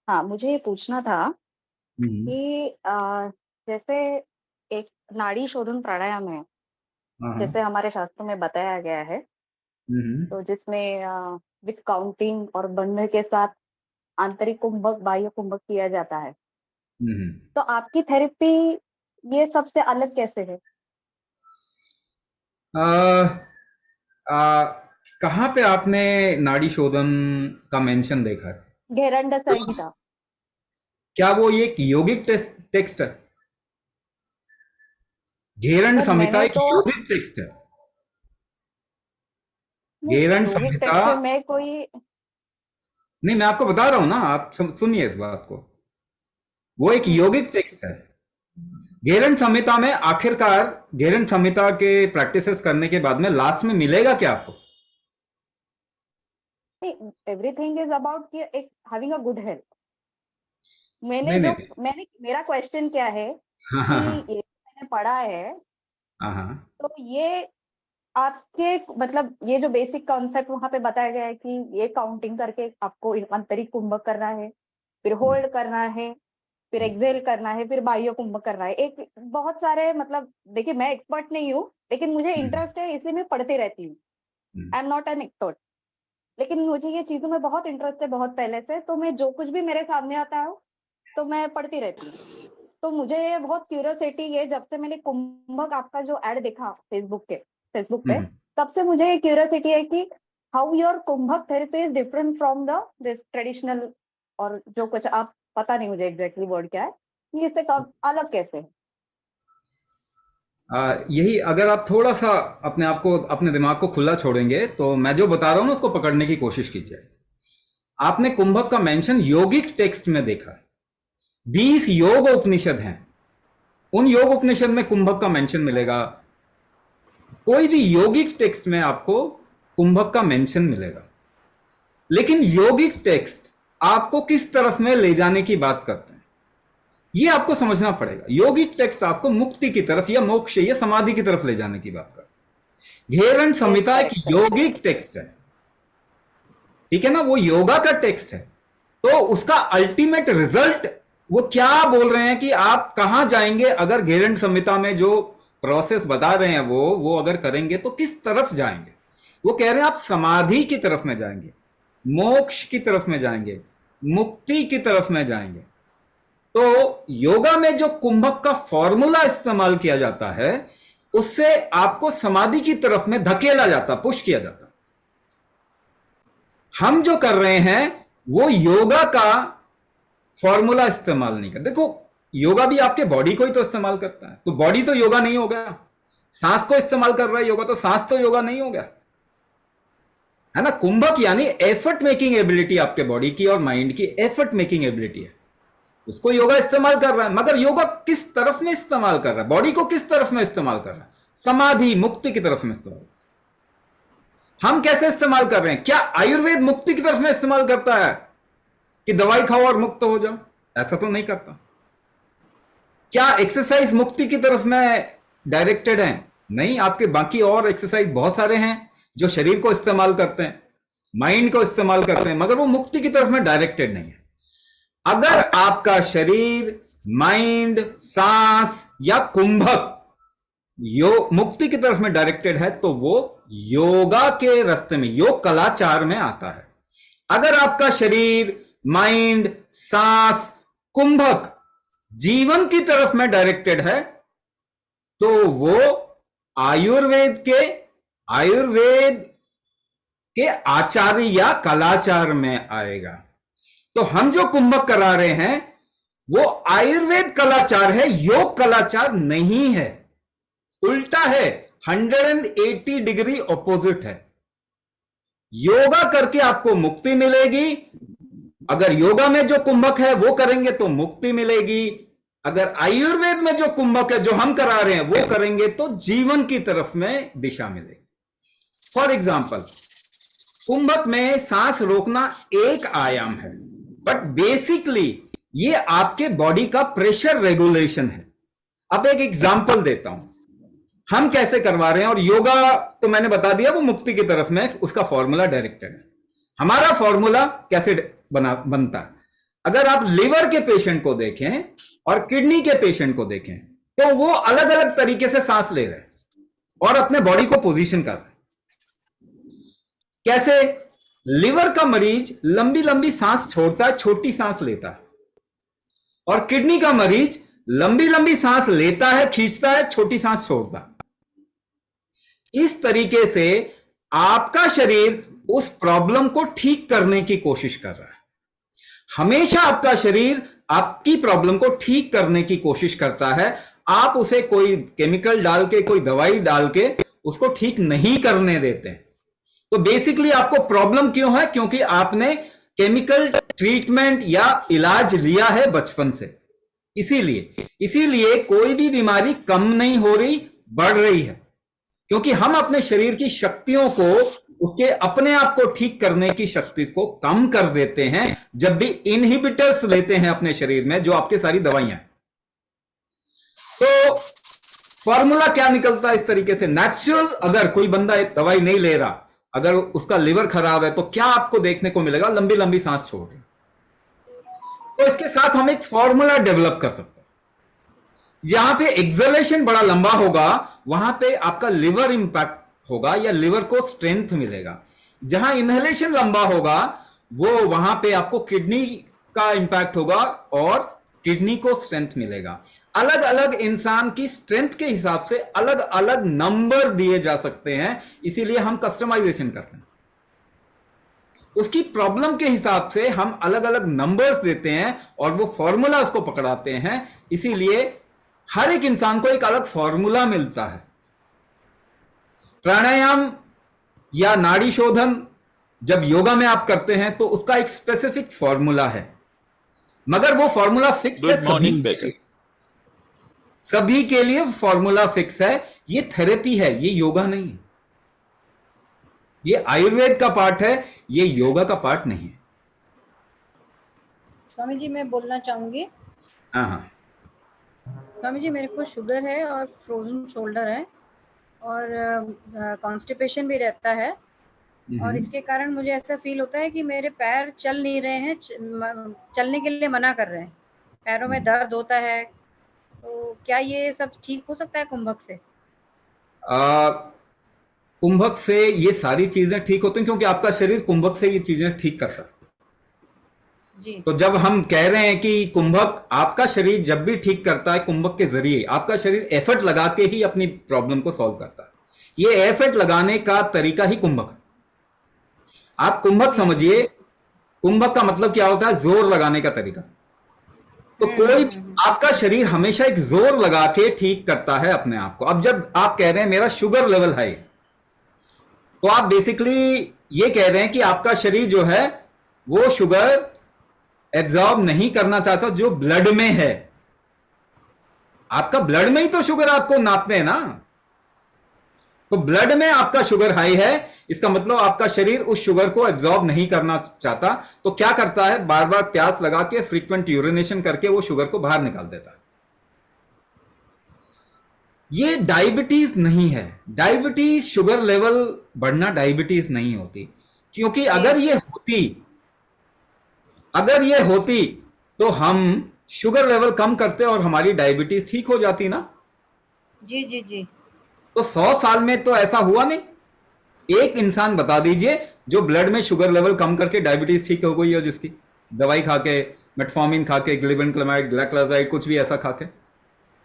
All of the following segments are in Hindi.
हाँ, मुझे ये पूछना था हम्म। कि जैसे एक नाड़ी शोधन प्राणायाम है, हाँ हाँ। जैसे हमारे शास्त्रों में बताया गया है, हम्म। तो जिसमें विथ काउंटिंग और बंध के साथ आंतरिक कुंभक, बाह्य कुंभक किया जाता है। हम्म। तो आपकी थेरेपी ये सबसे अलग कैसे है? आ, आ, कहाँ पे आपने नाड़ी शोधन का मेंशन देखा है? घेरंड कुछ, संहिता। क्या वो ये एक यौगिक टेक्स्ट है? घेरंड सर संहिता मैंने एक तो यौगिक टेक्स्ट है। नहीं, घेरंड यौगिक संहिता। टेक्स्ट से मैं कोई नहीं, मैं आपको बता रहा हूं ना, आप सुनिए इस बात को। वो एक हम्म, यौगिक टेक्स्ट है। घेरंड संहिता में आखिरकार, घेरंड संहिता के प्रैक्टिसेस करने के बाद में लास्ट में मिलेगा क्या आपको? नहीं, एवरीथिंग इज अबाउट कि एक हैविंग अ गुड हेल्थ। नहीं नहीं नहीं। मैंने मेरा क्वेश्चन क्या है हाँ कि हाँ हाँ। ये मैंने पढ़ा है, हाँ हाँ। तो ये आपके मतलब ये जो बेसिक कॉन्सेप्ट वहां पे बताया गया है कि ये काउंटिंग करके आपको आंतरिक कुंभक करना है, फिर होल्ड करना है, फिर एक्सेल करना है, फिर बाह्य कुंभक करना है। एक बहुत सारे मतलब देखिए, मैं एक्सपर्ट नहीं हूँ, लेकिन मुझे हम्म, इंटरेस्ट है इसलिए मैं पढ़ती रहती हूँ। Hmm, I am not an expert, लेकिन मुझे ये चीजों में बहुत इंटरेस्ट है बहुत पहले से, तो मैं जो कुछ भी मेरे सामने आता है तो मैं पढ़ती रहती हूँ। तो मुझे ये बहुत क्यूरियोसिटी है, जब से मैंने कुंभक आपका जो एड देखा फेसबुक पे, हम्म। तब से मुझे ये क्यूरियोसिटी है कि how your kumbhak therapy is different from the this traditional, और जो कुछ आप पता नहीं मुझे एग्जैक्टली वर्ड क्या है, ये इससे कब अलग कैसे है? यही, अगर आप थोड़ा सा अपने आप को, अपने दिमाग को खुला छोड़ेंगे तो मैं जो बता रहा हूं ना उसको पकड़ने की कोशिश कीजिए। आपने कुंभक का मेंशन यौगिक टेक्स्ट में देखा है। 20 योग उपनिषद हैं। उन योग उपनिषद में कुंभक का मेंशन मिलेगा। कोई भी यौगिक टेक्स्ट में आपको कुंभक का मेंशन मिलेगा। लेकिन यौगिक टेक्स्ट आपको किस तरफ में ले जाने की बात करते हैं, ये आपको समझना पड़ेगा। यौगिक टेक्स्ट आपको मुक्ति की तरफ या मोक्ष या समाधि की तरफ ले जाने की बात करते हैं। घेरन यस, संहिता एक करेक्ट करेक्ट। यौगिक टेक्स्ट है। ठीक है ना, वो योगा का टेक्स्ट है। तो उसका अल्टीमेट रिजल्ट, वो क्या बोल रहे हैं कि आप कहां जाएंगे अगर घेरन संहिता में जो प्रोसेस बता रहे हैं वो अगर करेंगे तो किस तरफ जाएंगे। वो कह रहे हैं आप समाधि की तरफ में जाएंगे, मोक्ष की तरफ में जाएंगे, मुक्ति की तरफ में जाएंगे। तो योगा में जो कुंभक का फॉर्मूला इस्तेमाल किया जाता है, उससे आपको समाधि की तरफ में धकेला जाता, पुश किया जाता। हम जो कर रहे हैं वो योगा का फॉर्मूला इस्तेमाल नहीं कर। देखो, योगा भी आपके बॉडी को ही तो इस्तेमाल करता है, तो बॉडी तो योगा नहीं हो गया। सांस को इस्तेमाल कर रहा है योगा, तो सांस तो योगा नहीं हो गया, है ना। कुंभक यानी एफर्ट मेकिंग एबिलिटी, आपके बॉडी की और माइंड की एफर्ट मेकिंग एबिलिटी है, उसको योगा इस्तेमाल कर रहा है। मगर योगा किस तरफ में इस्तेमाल कर रहा है, बॉडी को किस तरफ में इस्तेमाल कर रहा है? समाधि मुक्ति की तरफ में इस्तेमाल। हम कैसे इस्तेमाल कर रहे हैं? क्या आयुर्वेद मुक्ति की तरफ में इस्तेमाल करता है कि दवाई खाओ और मुक्त हो जाओ? ऐसा तो नहीं करता। क्या एक्सरसाइज मुक्ति की तरफ में डायरेक्टेड है? नहीं, आपके बाकी और एक्सरसाइज बहुत सारे हैं जो शरीर को इस्तेमाल करते हैं, माइंड को इस्तेमाल करते हैं, मगर वो मुक्ति की तरफ में डायरेक्टेड नहीं है। अगर आपका शरीर, माइंड, सांस या कुंभक मुक्ति की तरफ में डायरेक्टेड है तो वो योगा के रास्ते में, योग कलाचार में आता है। अगर आपका शरीर, माइंड, सांस, कुंभक जीवन की तरफ में डायरेक्टेड है तो वो आयुर्वेद के आचार्य या कलाचार में आएगा। तो हम जो कुंभक करा रहे हैं वो आयुर्वेद कलाचार है, योग कलाचार नहीं है, उल्टा है। 180 डिग्री ऑपोजिट है। योगा करके आपको मुक्ति मिलेगी। अगर योगा में जो कुंभक है वो करेंगे तो मुक्ति मिलेगी। अगर आयुर्वेद में जो कुंभक है जो हम करा रहे हैं वो करेंगे तो जीवन की तरफ में दिशा मिलेगी। फॉर एग्जाम्पल, कुंभक में सांस रोकना एक आयाम है, बट बेसिकली ये आपके बॉडी का प्रेशर रेगुलेशन है। अब एक एग्जाम्पल देता हूं हम कैसे करवा रहे हैं। और योगा तो मैंने बता दिया वो मुक्ति की तरफ में, उसका फॉर्मूला डायरेक्टेड है। हमारा फॉर्मूला कैसे बनता है? अगर आप लिवर के पेशेंट को देखें और किडनी के पेशेंट को देखें तो वो अलग अलग तरीके से सांस ले रहे हैं और अपने बॉडी को पोजीशन कर रहे हैं। कैसे? लिवर का मरीज लंबी लंबी सांस छोड़ता है, छोटी सांस लेता है, और किडनी का मरीज लंबी लंबी सांस लेता है, खींचता है, छोटी सांस छोड़ता है। इस तरीके से आपका शरीर उस प्रॉब्लम को ठीक करने की कोशिश कर रहा है। हमेशा आपका शरीर आपकी प्रॉब्लम को ठीक करने की कोशिश करता है। आप उसे कोई केमिकल डाल के, कोई दवाई डाल के उसको ठीक नहीं करने देते। तो बेसिकली आपको प्रॉब्लम क्यों है? क्योंकि आपने केमिकल ट्रीटमेंट या इलाज लिया है बचपन से। इसीलिए कोई भी बीमारी कम नहीं हो रही, बढ़ रही है, क्योंकि हम अपने शरीर की शक्तियों को, उसके अपने आप को ठीक करने की शक्ति को कम कर देते हैं जब भी इनहिबिटर्स लेते हैं अपने शरीर में, जो आपके सारी दवाइयां हैं। तो फॉर्मूला क्या निकलता है इस तरीके से? नेचुरल, अगर कोई बंदा एक दवाई नहीं ले रहा, अगर उसका लिवर खराब है, तो क्या आपको देखने को मिलेगा? लंबी लंबी सांस छोड़ रहे। तो इसके साथ हम एक फॉर्मूला डेवलप कर सकते हैं। जहां पे एक्सलेशन बड़ा लंबा होगा वहां पे आपका लिवर इंपैक्ट होगा या लिवर को स्ट्रेंथ मिलेगा। जहां इनहेलेशन लंबा होगा वो वहां पे आपको किडनी का इंपैक्ट होगा और किडनी को स्ट्रेंथ मिलेगा। अलग अलग इंसान की स्ट्रेंथ के हिसाब से अलग अलग नंबर दिए जा सकते हैं, इसीलिए हम कस्टमाइजेशन करते हैं। उसकी प्रॉब्लम के हिसाब से हम अलग अलग नंबर्स देते हैं और वो फॉर्मूला उसको पकड़ाते हैं। इसीलिए हर एक इंसान को एक अलग फॉर्मूला मिलता है। प्राणायाम या नाड़ी शोधन जब योगा में आप करते हैं तो उसका एक स्पेसिफिक फॉर्मूला है, मगर वो फॉर्मूला फिक्स है सभी के लिए फॉर्मूला फिक्स है। ये थेरेपी है, ये योगा नहीं है। ये आयुर्वेद का पार्ट है, ये योगा का पार्ट नहीं है। स्वामी जी मैं बोलना चाहूंगी। हाँ, स्वामी जी मेरे को शुगर है और फ्रोजन शोल्डर है और कॉन्स्टिपेशन भी रहता है, और इसके कारण मुझे ऐसा फील होता है कि मेरे पैर चल नहीं रहे हैं, चलने के लिए मना कर रहे हैं, पैरों में दर्द होता है। तो क्या ये सब ठीक हो सकता है कुंभक से? कुंभक से ये सारी चीजें ठीक होती हैं क्योंकि आपका शरीर कुंभक से ये चीजें ठीक कर सकता जी। तो जब हम कह रहे हैं कि कुंभक, आपका शरीर जब भी ठीक करता है कुंभक के जरिए, आपका शरीर एफर्ट लगा के ही अपनी प्रॉब्लम को सॉल्व करता है। ये एफर्ट लगाने का तरीका ही कुंभक है। आप कुंभक समझिए, कुंभक का मतलब क्या होता है? जोर लगाने का तरीका। तो कोई आपका शरीर हमेशा एक जोर लगा के ठीक करता है अपने आप को। अब जब आप कह रहे हैं मेरा शुगर लेवल हाई, तो आप बेसिकली ये कह रहे हैं कि आपका शरीर जो है वो शुगर एब्जॉर्ब नहीं करना चाहता जो ब्लड में है। आपका ब्लड में ही तो शुगर आपको नापते हैं ना। तो ब्लड में आपका शुगर हाई है, इसका मतलब आपका शरीर उस शुगर को एब्जॉर्ब नहीं करना चाहता। तो क्या करता है? बार बार प्यास लगा के फ्रीक्वेंट यूरिनेशन करके वो शुगर को बाहर निकाल देता है। ये डायबिटीज नहीं है। डायबिटीज, शुगर लेवल बढ़ना डायबिटीज नहीं होती, क्योंकि अगर ये होती तो हम शुगर लेवल कम करते और हमारी डायबिटीज ठीक हो जाती ना। जी जी जी। तो 100 साल में तो ऐसा हुआ नहीं। एक इंसान बता दीजिए जो ब्लड में शुगर लेवल कम करके डायबिटीज ठीक हो गई है, जिसकी दवाई खा के, मेटफॉर्मिन खा के, ग्लिबेनक्लामाइड, ग्लाइकोसाइड, कुछ भी ऐसा खा के।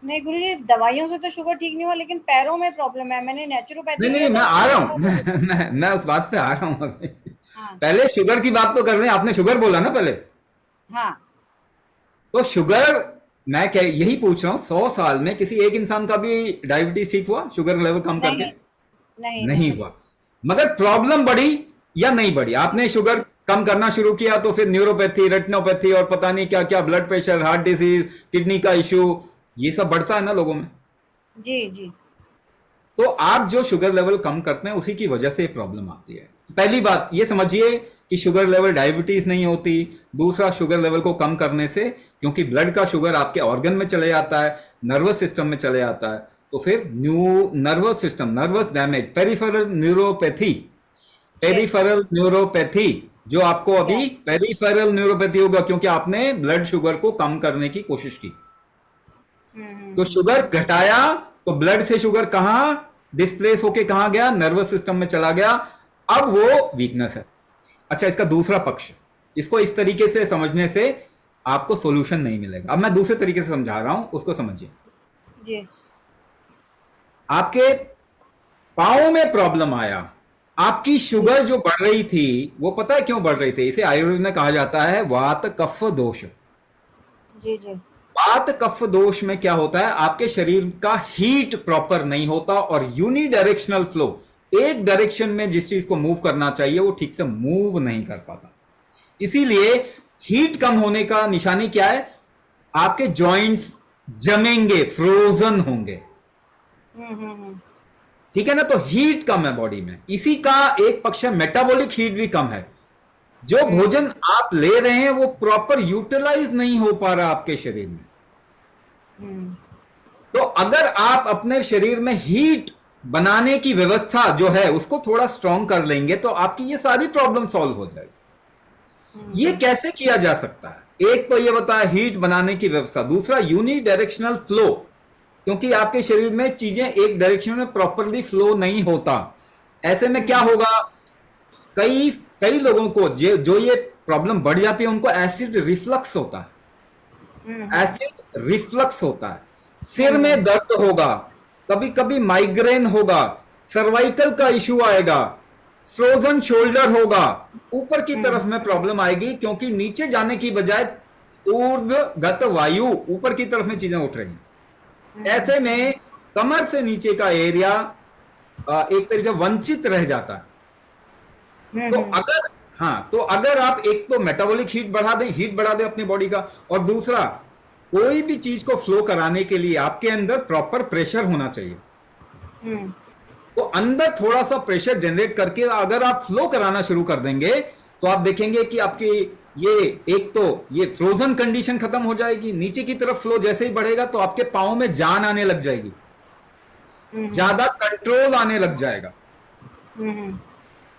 नहीं गुरुजी, दवाइयों से तो शुगर ठीक नहीं हुआ, लेकिन पैरों में प्रॉब्लम है। मैंने नेचुरोपैथी नहीं, मैं आ रहा हूं, मैं उस बात पे आ रहा हूं अभी। हाँ। पहले शुगर की बात तो कर रहे हैं। आपने शुगर बोला ना पहले। हाँ। तो शुगर, मैं क्या यही पूछ रहा हूँ, 100 साल में किसी एक इंसान का भी डायबिटीज ठीक हुआ शुगर लेवल कम करके? नहीं हुआ। मगर प्रॉब्लम बढ़ी या नहीं बढ़ी? आपने शुगर कम करना शुरू किया तो फिर न्यूरोपैथी, रेटिनोपैथी और पता नहीं क्या क्या, blood pressure, heart disease, kidney का इश्यू, ये सब बढ़ता है ना लोगों में। जी जी। तो आप जो शुगर लेवल कम करते हैं उसी की वजह से प्रॉब्लम आती है। पहली बात ये समझिए कि शुगर लेवल डायबिटीज नहीं होती। दूसरा, शुगर लेवल को कम करने से, क्योंकि ब्लड का शुगर आपके ऑर्गन में चले जाता है, नर्वस सिस्टम में चले जाता है, तो फिर nervous system, nervous damage, peripheral neuropathy जो आपको अभी पेरिफेरल न्यूरोपैथी होगा, क्योंकि आपने ब्लड शुगर को कम करने की कोशिश की। तो शुगर घटाया तो ब्लड से शुगर कहां डिस्प्लेस होके कहां गया, नर्वस सिस्टम में चला गया, अब वो वीकनेस है। अच्छा, इसका दूसरा पक्ष, इसको इस तरीके से समझने से आपको सॉल्यूशन नहीं मिलेगा। अब मैं दूसरे तरीके से समझा रहा हूं, उसको समझिए। जी। आपके पांव में प्रॉब्लम आया, आपकी शुगर जो बढ़ रही थी, वो पता है क्यों बढ़ रही थी? इसे आयुर्वेद में कहा जाता है वात कफ दोष। जी जी। वात कफ दोष में क्या होता है, आपके शरीर का हीट प्रॉपर नहीं होता और यूनिडायरेक्शनल फ्लो, एक डायरेक्शन में जिस चीज को मूव करना चाहिए वो ठीक से मूव नहीं कर पाता। इसीलिए हीट कम होने का निशानी क्या है, आपके जॉइंट्स जमेंगे, फ्रोजन होंगे। ठीक है ना? तो हीट कम है बॉडी में। इसी का एक पक्ष है, मेटाबॉलिक हीट भी कम है। जो भोजन आप ले रहे हैं वो प्रॉपर यूटिलाइज नहीं हो पा रहा आपके शरीर में। तो अगर आप अपने शरीर में हीट बनाने की व्यवस्था जो है उसको थोड़ा स्ट्रांग कर लेंगे तो आपकी ये सारी प्रॉब्लम सॉल्व हो जाएगी। ये कैसे किया जा सकता है? एक तो ये बताया हीट बनाने की व्यवस्था, दूसरा यूनिडायरेक्शनल फ्लो, क्योंकि आपके शरीर में चीजें एक डायरेक्शन में प्रॉपरली फ्लो नहीं होता। ऐसे में क्या होगा, कई कई लोगों को जो ये प्रॉब्लम बढ़ जाती है उनको एसिड रिफ्लक्स होता है। एसिड रिफ्लक्स होता है, सिर में दर्द होगा, कभी कभी माइग्रेन होगा, सर्वाइकल का इश्यू आएगा, फ्रोजन शोल्डर होगा, ऊपर की तरफ में प्रॉब्लम आएगी क्योंकि नीचे जाने की बजाय ऊर्ध्वगत वायु ऊपर की तरफ में चीजें उठ रही। ऐसे में कमर से नीचे का एरिया एक तरीके वंचित रह जाता है। तो अगर आप एक तो मेटाबॉलिक हीट बढ़ा दें अपनी बॉडी का, और दूसरा कोई भी चीज को फ्लो कराने के लिए आपके अंदर प्रॉपर प्रेशर होना चाहिए। तो अंदर थोड़ा सा प्रेशर जनरेट करके अगर आप फ्लो कराना शुरू कर देंगे तो आप देखेंगे कि आपकी ये एक तो ये फ्रोजन कंडीशन खत्म हो जाएगी। नीचे की तरफ फ्लो जैसे ही बढ़ेगा तो आपके पांव में जान आने लग जाएगी, ज्यादा कंट्रोल आने लग जाएगा।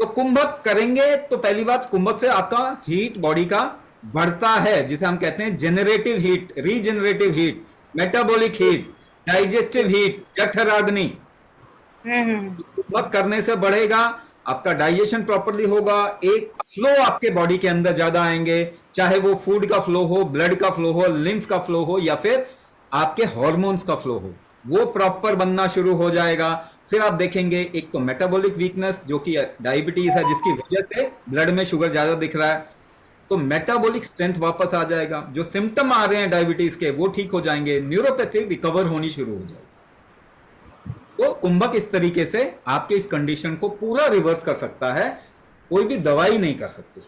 तो कुंभक करेंगे तो पहली बात, कुंभक से आपका हीट बॉडी का बढ़ता है, जिसे हम कहते हैं generative heat, regenerative heat, metabolic heat, digestive heat, जठराग्नि। कुंभक करने से बढ़ेगा, आपका डाइजेशन प्रॉपरली होगा, एक फ्लो आपके बॉडी के अंदर ज्यादा आएंगे, चाहे वो फूड का फ्लो हो, ब्लड का फ्लो हो, लिम्फ का फ्लो हो, या फिर आपके हार्मोन्स का फ्लो हो, वो प्रॉपर बनना शुरू हो जाएगा। फिर आप देखेंगे एक तो मेटाबॉलिक वीकनेस जो कि डायबिटीज है, जिसकी वजह से ब्लड में शुगर ज्यादा दिख रहा है, तो मेटाबॉलिक स्ट्रेंथ वापस आ जाएगा, जो सिम्टम आ रहे हैं डायबिटीज के वो ठीक हो जाएंगे, न्यूरोपैथी रिकवर होनी शुरू हो जाएगी। तो कुंभक इस तरीके से आपके इस कंडीशन को पूरा रिवर्स कर सकता है, कोई भी दवाई नहीं कर सकती।